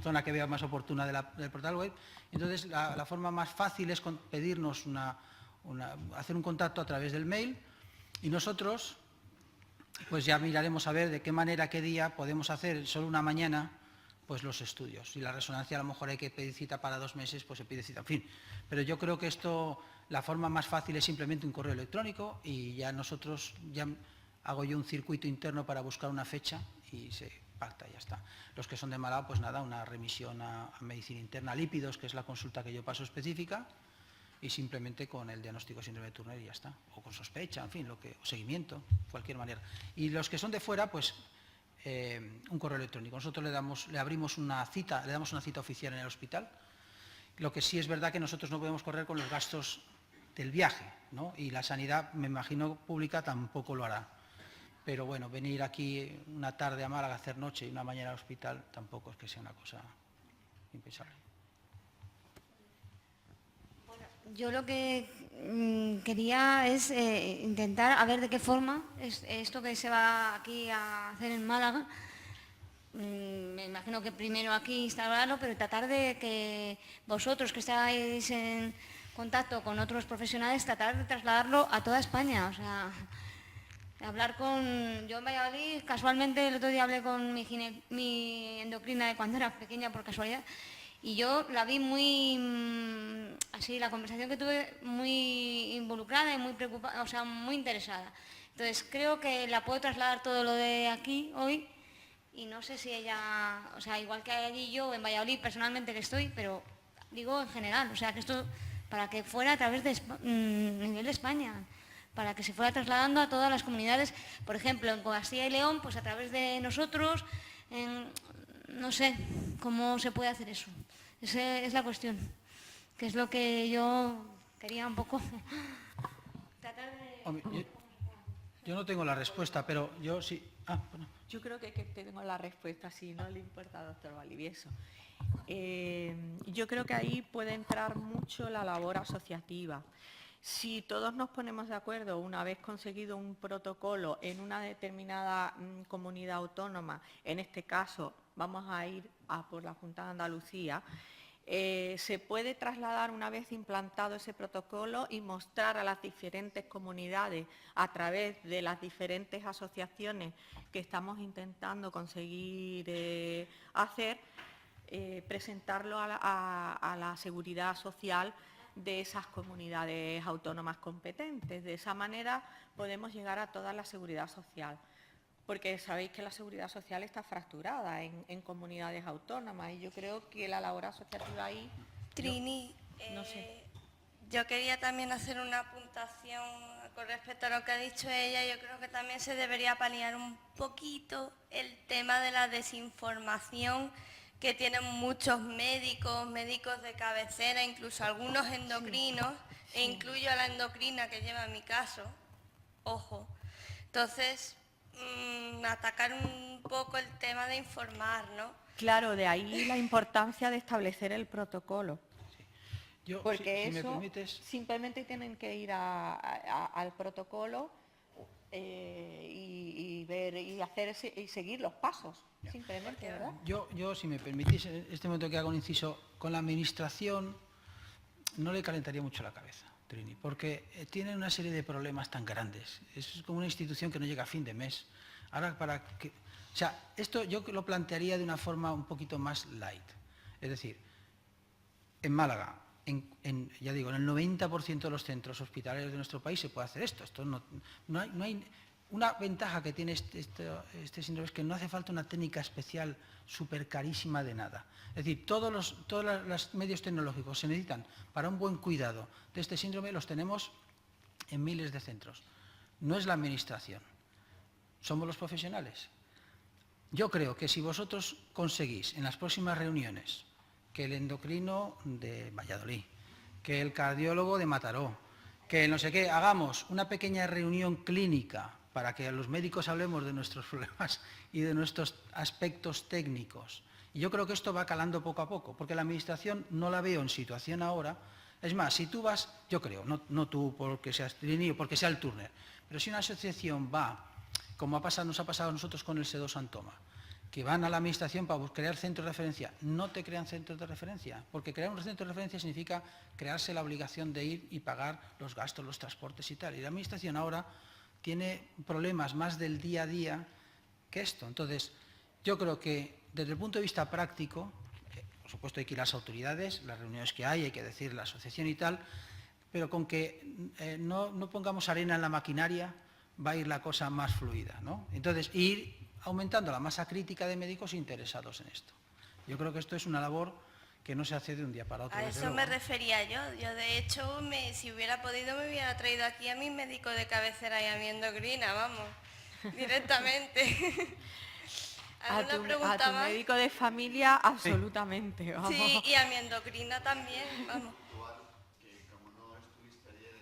Speaker 2: zona que vea más oportuna del portal web. Entonces, la forma más fácil es pedirnos hacer un contacto a través del mail y nosotros pues ya miraremos a ver de qué manera, qué día podemos hacer solo una mañana pues los estudios. Si la resonancia a lo mejor hay que pedir cita para 2 meses, pues se pide cita, en fin. Pero yo creo que la forma más fácil es simplemente un correo electrónico y ya nosotros, ya hago yo un circuito interno para buscar una fecha y se pacta y ya está. Los que son de Málaga, pues nada, una remisión a medicina interna, lípidos, que es la consulta que yo paso específica, y simplemente con el diagnóstico de síndrome de Turner y ya está. O con sospecha, en fin, o seguimiento, cualquier manera. Y los que son de fuera, pues un correo electrónico. Nosotros le abrimos una cita, le damos una cita oficial en el hospital. Lo que sí es verdad que nosotros no podemos correr con los gastos del viaje, ¿no? Y la sanidad, me imagino, pública tampoco lo hará. Pero bueno, venir aquí una tarde a Málaga a hacer noche y una mañana al hospital tampoco es que sea una cosa impensable.
Speaker 5: Yo lo que quería es intentar a ver de qué forma esto que se va aquí a hacer en Málaga, me imagino que primero aquí instalarlo, pero tratar de que vosotros que estáis en contacto con otros profesionales, tratar de trasladarlo a toda España. O sea, yo en Valladolid, casualmente el otro día hablé con mi endocrina de cuando era pequeña por casualidad, y yo la vi así, la conversación que tuve, muy involucrada y muy preocupada, o sea, muy interesada. Entonces, creo que la puedo trasladar todo lo de aquí hoy y no sé si ella, o sea, igual que allí yo en Valladolid personalmente que estoy, pero digo en general, o sea, que esto para que fuera a través de nivel de España, para que se fuera trasladando a todas las comunidades, por ejemplo, en Castilla y León, pues a través de nosotros, no sé cómo se puede hacer eso. Esa es la cuestión, que es lo que yo quería un poco tratar de...
Speaker 2: Hombre, yo no tengo la respuesta, pero yo sí... Bueno.
Speaker 1: Yo creo que tengo la respuesta, si no le importa, doctor Valivieso. Yo creo que ahí puede entrar mucho la labor asociativa. Si todos nos ponemos de acuerdo, una vez conseguido un protocolo en una determinada comunidad autónoma, en este caso vamos a ir por la Junta de Andalucía, se puede trasladar una vez implantado ese protocolo y mostrar a las diferentes comunidades a través de las diferentes asociaciones que estamos intentando conseguir hacer, presentarlo a la seguridad social de esas comunidades autónomas competentes. De esa manera podemos llegar a toda la seguridad social, porque sabéis que la seguridad social está fracturada en comunidades autónomas y yo creo que la labor asociativa ahí...
Speaker 3: Trini,
Speaker 1: no sé.
Speaker 3: Yo quería también hacer una apuntación con respecto a lo que ha dicho ella. Yo creo que también se debería paliar un poquito el tema de la desinformación que tienen muchos médicos de cabecera, incluso algunos endocrinos, e incluyo a la endocrina que lleva mi caso, ojo. Entonces, atacar un poco el tema de informar, ¿no?
Speaker 1: Claro, de ahí la importancia de establecer el protocolo.
Speaker 2: Yo,
Speaker 1: Porque
Speaker 2: si me
Speaker 1: eso
Speaker 2: permites...
Speaker 1: simplemente tienen que ir al protocolo y ver y hacer y seguir los pasos, simplemente, ¿verdad?
Speaker 2: Yo, si me permitís, en este momento que hago un inciso, con la administración no le calentaría mucho la cabeza, Trini, porque tiene una serie de problemas tan grandes. Es como una institución que no llega a fin de mes. Ahora, o sea, esto yo lo plantearía de una forma un poquito más light. Es decir, en Málaga, ya digo, en el 90% de los centros hospitalarios de nuestro país se puede hacer esto. No hay una ventaja que tiene este síndrome es que no hace falta una técnica especial súper carísima de nada. Es decir, todos los medios tecnológicos se necesitan para un buen cuidado de este síndrome, los tenemos en miles de centros. No es la administración, somos los profesionales. Yo creo que si vosotros conseguís en las próximas reuniones que el endocrino de Valladolid, que el cardiólogo de Mataró, que no sé qué, hagamos una pequeña reunión clínica para que los médicos hablemos de nuestros problemas y de nuestros aspectos técnicos. Y yo creo que esto va calando poco a poco, porque la Administración no la veo en situación ahora. Es más, si tú vas, yo creo, no tú porque seas Trini o porque sea el Turner, pero si una asociación va, como nos ha pasado a nosotros con el SEDO San Tomás, que van a la Administración para crear centros de referencia, no te crean centros de referencia, porque crear un centro de referencia significa crearse la obligación de ir y pagar los gastos, los transportes y tal. Y la Administración ahora tiene problemas más del día a día que esto. Entonces, yo creo que desde el punto de vista práctico, por supuesto hay que ir a las autoridades, las reuniones que hay que decir la asociación y tal, pero con que no pongamos arena en la maquinaria va a ir la cosa más fluida, ¿no? Entonces, ir aumentando la masa crítica de médicos interesados en esto. Yo creo que esto es una labor que no se hace de un día para otro.
Speaker 3: A eso me refería yo. Yo, de hecho, si hubiera podido, me hubiera traído aquí a mi médico de cabecera y a mi endocrina, vamos, directamente.
Speaker 1: A tu médico de familia, absolutamente, vamos.
Speaker 3: Sí, y a mi endocrina también, vamos.
Speaker 4: Que como no estuviste ayer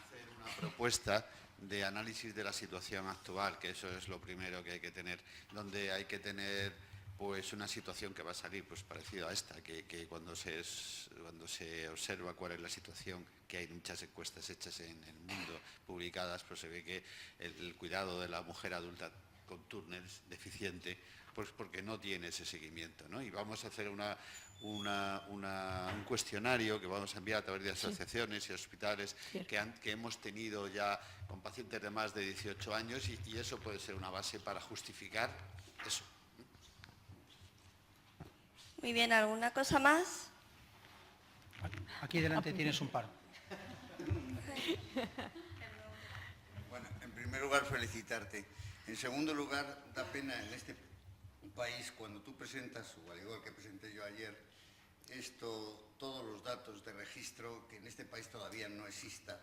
Speaker 4: hacer una propuesta de análisis de la situación actual, que eso es lo primero que hay que tener, donde hay que tener pues una situación que va a salir pues parecida a esta, que cuando se observa cuál es la situación, que hay muchas encuestas hechas en el mundo publicadas, pues se ve que el cuidado de la mujer adulta con Turner deficiente, pues porque no tiene ese seguimiento, ¿no? Y vamos a hacer un cuestionario que vamos a enviar a través de asociaciones y hospitales que hemos tenido ya con pacientes de más de 18 años y eso puede ser una base para justificar eso.
Speaker 3: Muy bien, ¿alguna cosa más?
Speaker 2: Aquí delante tienes un par.
Speaker 6: Bueno, en primer lugar, felicitarte. En segundo lugar, da pena en este país, cuando tú presentas, o al igual que presenté yo ayer, todos los datos de registro, que en este país todavía no exista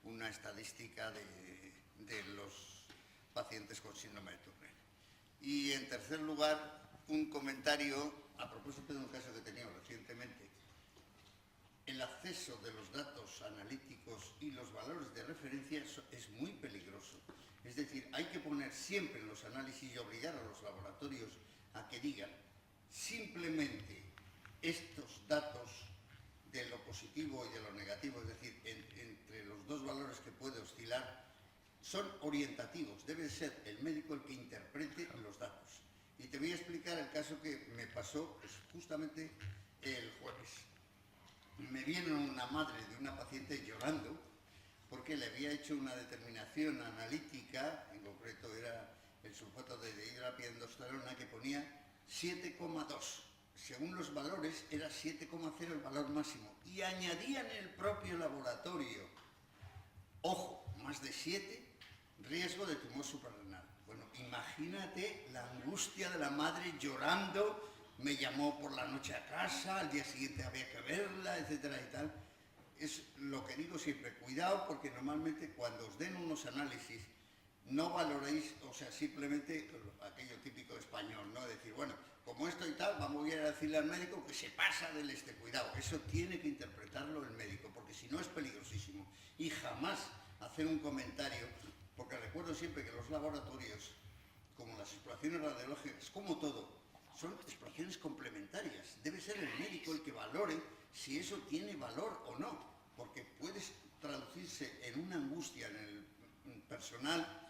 Speaker 6: una estadística de los pacientes con síndrome de Turner. Y en tercer lugar, un comentario a propósito de un caso que he tenido recientemente. El acceso de los datos analíticos y los valores de referencia es muy peligroso. Es decir, hay que poner siempre en los análisis y obligar a los laboratorios a que digan simplemente estos datos de lo positivo y de lo negativo, es decir, entre los dos valores que puede oscilar, son orientativos. Debe ser el médico el que interprete los datos. Y te voy a explicar el caso que me pasó pues, justamente el jueves. Me vino una madre de una paciente llorando porque le había hecho una determinación analítica, en concreto era el sulfato de dihidroepiandrosterona, que ponía 7,2. Según los valores era 7,0 el valor máximo. Y añadían en el propio laboratorio, ojo, más de 7, riesgo de tumor suprarrenal. Bueno, imagínate la angustia de la madre llorando, me llamó por la noche a casa, al día siguiente había que verla, etcétera y tal. Es lo que digo siempre, cuidado, porque normalmente cuando os den unos análisis no valoréis, o sea, simplemente aquello típico español, ¿no? Decir, bueno, como esto y tal, vamos a ir a decirle al médico que se pasa del cuidado. Eso tiene que interpretarlo el médico, porque si no es peligrosísimo. Y jamás hacer un comentario, porque recuerdo siempre que los laboratorios, como las exploraciones radiológicas, como todo, son exploraciones complementarias. Debe ser el médico el que valore si eso tiene valor o no, porque puede traducirse en una angustia en el personal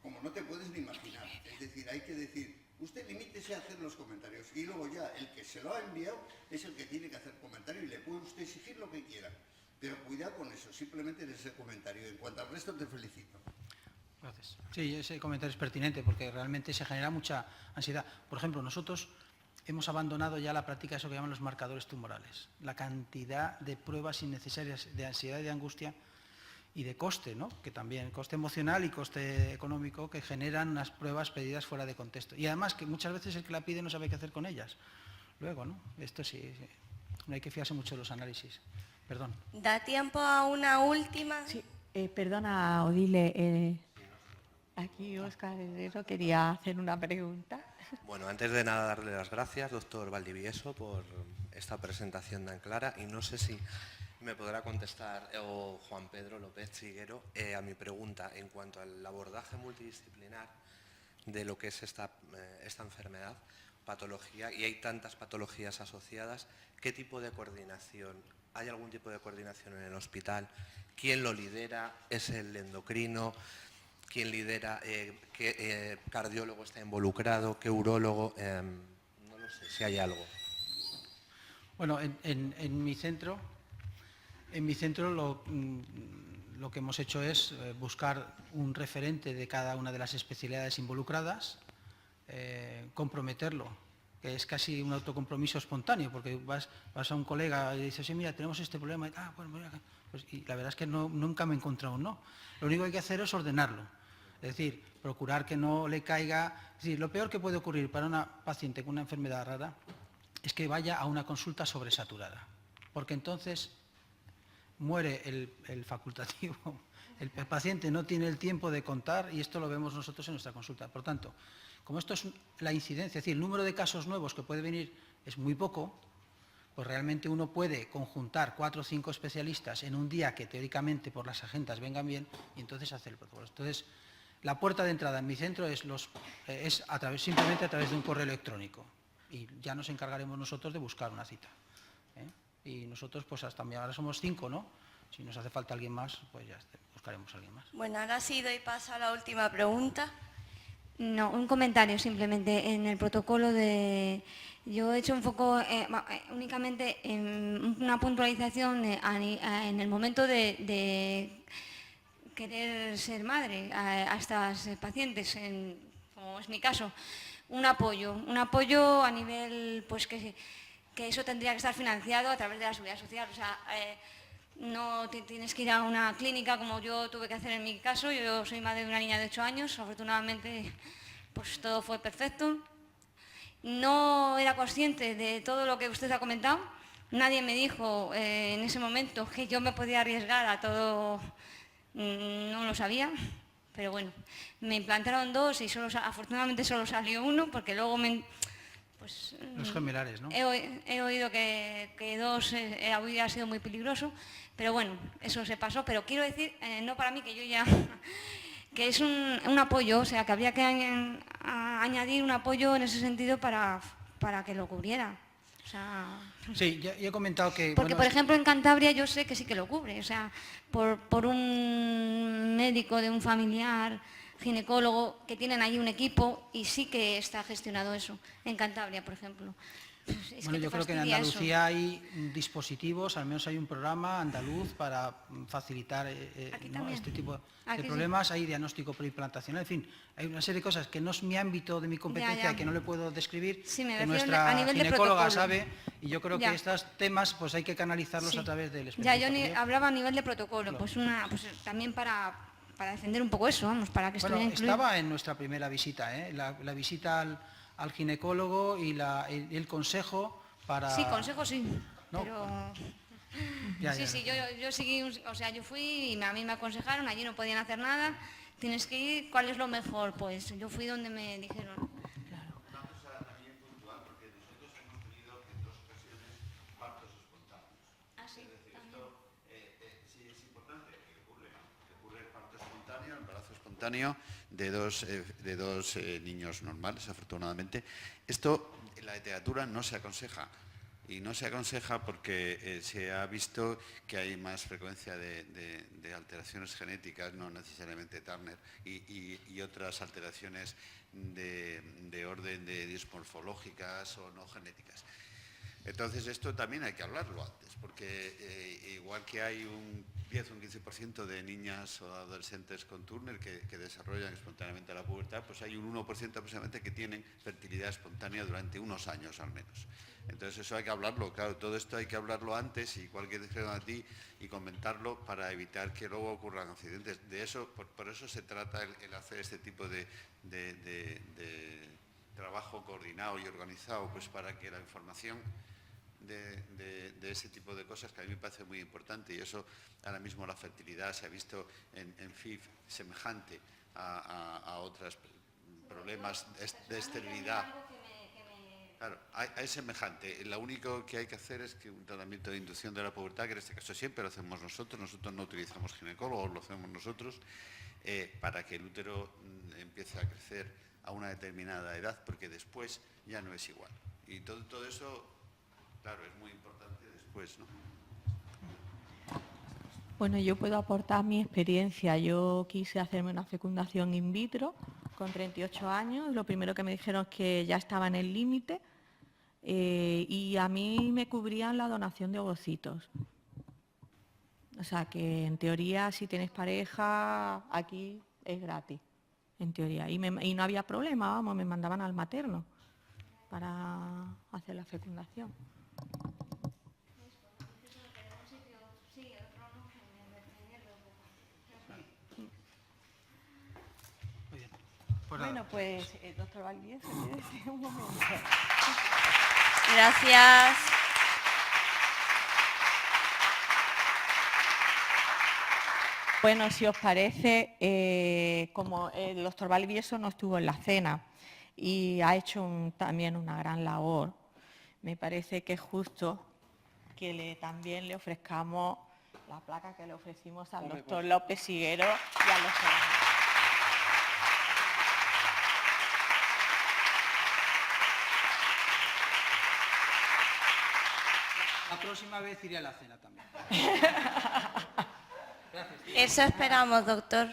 Speaker 6: como no te puedes ni imaginar. Es decir, hay que decir, usted limítese a hacer los comentarios y luego ya el que se lo ha enviado es el que tiene que hacer comentario y le puede usted exigir lo que quiera. Pero cuidado con eso, simplemente en ese comentario. En cuanto al resto, te felicito.
Speaker 2: Gracias. Sí, ese comentario es pertinente porque realmente se genera mucha ansiedad. Por ejemplo, nosotros hemos abandonado ya la práctica de eso que llaman los marcadores tumorales. La cantidad de pruebas innecesarias de ansiedad y de angustia y de coste, ¿no? Que también coste emocional y coste económico que generan unas pruebas pedidas fuera de contexto. Y además que muchas veces el que la pide no sabe qué hacer con ellas. Luego, ¿no? Esto sí, no hay que fiarse mucho de los análisis. Perdón.
Speaker 3: ¿Da tiempo a una última?
Speaker 1: Sí, perdona, Odile. Aquí Óscar Herrero quería hacer una pregunta.
Speaker 7: Bueno, antes de nada darle las gracias, doctor Valdivieso, por esta presentación tan clara y no sé si Me podrá contestar o Juan Pedro López Triguero a mi pregunta en cuanto al abordaje multidisciplinar de lo que es esta enfermedad, patología, y hay tantas patologías asociadas. ¿Qué tipo de coordinación? ¿Hay algún tipo de coordinación en el hospital? ¿Quién lo lidera? ¿Es el endocrino? ¿Quién lidera? ¿Qué cardiólogo está involucrado? ¿Qué urólogo? No lo sé, si hay algo.
Speaker 2: Bueno, en mi centro lo que hemos hecho es buscar un referente de cada una de las especialidades involucradas, comprometerlo, que es casi un autocompromiso espontáneo, porque vas a un colega y dices, sí, mira, tenemos este problema, y, bueno, mira, pues, y la verdad es que nunca me he encontrado un no. Lo único que hay que hacer es ordenarlo, es decir, procurar que no le caiga. Es decir, lo peor que puede ocurrir para una paciente con una enfermedad rara es que vaya a una consulta sobresaturada, porque entonces muere el facultativo, el paciente no tiene el tiempo de contar, y esto lo vemos nosotros en nuestra consulta. Por tanto, como esto es la incidencia, es decir, el número de casos nuevos que puede venir es muy poco, pues realmente uno puede conjuntar 4 o 5 especialistas en un día que teóricamente por las agendas vengan bien, y entonces hacer el protocolo. Entonces, la puerta de entrada en mi centro es simplemente a través de un correo electrónico, y ya nos encargaremos nosotros de buscar una cita. Y nosotros, pues hasta ahora somos 5, ¿no? Si nos hace falta alguien más, pues ya buscaremos a alguien más.
Speaker 3: Bueno, ahora sí doy paso a la última pregunta.
Speaker 5: No, un comentario simplemente. En el protocolo yo he hecho un foco únicamente en una puntualización en el momento de querer ser madre a estas pacientes, como es mi caso. Un apoyo a nivel, pues que eso tendría que estar financiado a través de la Seguridad Social. O sea, no tienes que ir a una clínica como yo tuve que hacer en mi caso. Yo soy madre de una niña de 8 años, afortunadamente pues todo fue perfecto. No era consciente de todo lo que usted ha comentado. Nadie me dijo en ese momento que yo me podía arriesgar a todo, no lo sabía. Pero bueno, me implantaron 2 y afortunadamente solo salió 1, porque luego
Speaker 2: los gemelares, ¿no?
Speaker 5: He oído que 2 hubiera sido muy peligroso, pero bueno, eso se pasó. Pero quiero decir, no para mí, que yo ya, que es un apoyo, o sea, que habría que añadir un apoyo en ese sentido para que lo cubriera. O sea,
Speaker 2: sí, yo he comentado que...
Speaker 5: Porque, por ejemplo, en Cantabria yo sé que sí que lo cubre, o sea, por un médico de un familiar ginecólogo que tienen allí un equipo, y sí que está gestionado eso, en Cantabria, por ejemplo.
Speaker 2: Bueno, yo creo que en Andalucía hay dispositivos, al menos hay un programa andaluz para facilitar este tipo de problemas. Sí. Hay diagnóstico preimplantacional, en fin, hay una serie de cosas que no es mi ámbito de mi competencia, que no le puedo describir,
Speaker 5: sí,
Speaker 2: que nuestra ginecóloga sabe, y yo creo que estos temas pues hay que canalizarlos a través del especialista.
Speaker 5: Ya, yo hablaba a nivel de protocolo, pues también para defender un poco eso, vamos, para que estuviera incluido.
Speaker 2: Estaba en nuestra primera visita, la visita al ginecólogo y el consejo para...
Speaker 5: Sí, consejo sí,
Speaker 2: ¿no?
Speaker 5: Pero... Sí, yo seguí, o sea, yo fui y a mí me aconsejaron, allí no podían hacer nada, tienes que ir, ¿cuál es lo mejor? Pues yo fui donde me dijeron. Claro.
Speaker 4: Una cosa también puntual, porque nosotros hemos tenido en 2 ocasiones partos espontáneos.
Speaker 5: Sí,
Speaker 4: es decir, esto sí es importante que ocurre el parto espontáneo, el embarazo espontáneo de dos niños normales, afortunadamente. Esto en la literatura no se aconseja, y no se aconseja porque se ha visto que hay más frecuencia de alteraciones genéticas, no necesariamente Turner, y otras alteraciones de orden de dismorfológicas o no genéticas. Entonces esto también hay que hablarlo antes, porque igual que hay un 10 o un 15% de niñas o adolescentes con Turner que desarrollan espontáneamente la pubertad, pues hay un 1% aproximadamente que tienen fertilidad espontánea durante unos años al menos. Entonces eso hay que hablarlo, claro, todo esto hay que hablarlo antes, y cualquier dijeron a ti, y comentarlo para evitar que luego ocurran accidentes. De eso, por eso se trata el hacer este tipo de trabajo coordinado y organizado, pues para que la información de ese tipo de cosas, que a mí me parece muy importante, y eso ahora mismo la fertilidad se ha visto en FIV semejante a otros problemas de esterilidad. Claro, es semejante. Lo único que hay que hacer es que un tratamiento de inducción de la pubertad, que en este caso siempre lo hacemos nosotros no utilizamos ginecólogos, lo hacemos nosotros, para que el útero empiece a crecer a una determinada edad, porque después ya no es igual. Y todo eso, claro, es muy importante después, ¿no?
Speaker 1: Bueno, yo puedo aportar mi experiencia. Yo quise hacerme una fecundación in vitro con 38 años. Lo primero que me dijeron es que ya estaba en el límite y a mí me cubrían la donación de ovocitos. O sea que en teoría si tienes pareja aquí es gratis, en teoría. Y no había problema, vamos, me mandaban al materno para hacer la fecundación.
Speaker 2: Muy bien. Pues
Speaker 1: Bueno,
Speaker 2: nada.
Speaker 1: pues, doctor Valdivieso, ¿quiere decir un momento?
Speaker 3: Gracias.
Speaker 1: Bueno, si os parece, como el doctor Valdivieso no estuvo en la cena y ha hecho también una gran labor, me parece que es justo que también le ofrezcamos la placa que le ofrecimos al doctor López Siguero y a los demás.
Speaker 2: La próxima vez iré a la cena también.
Speaker 3: Eso esperamos, doctor.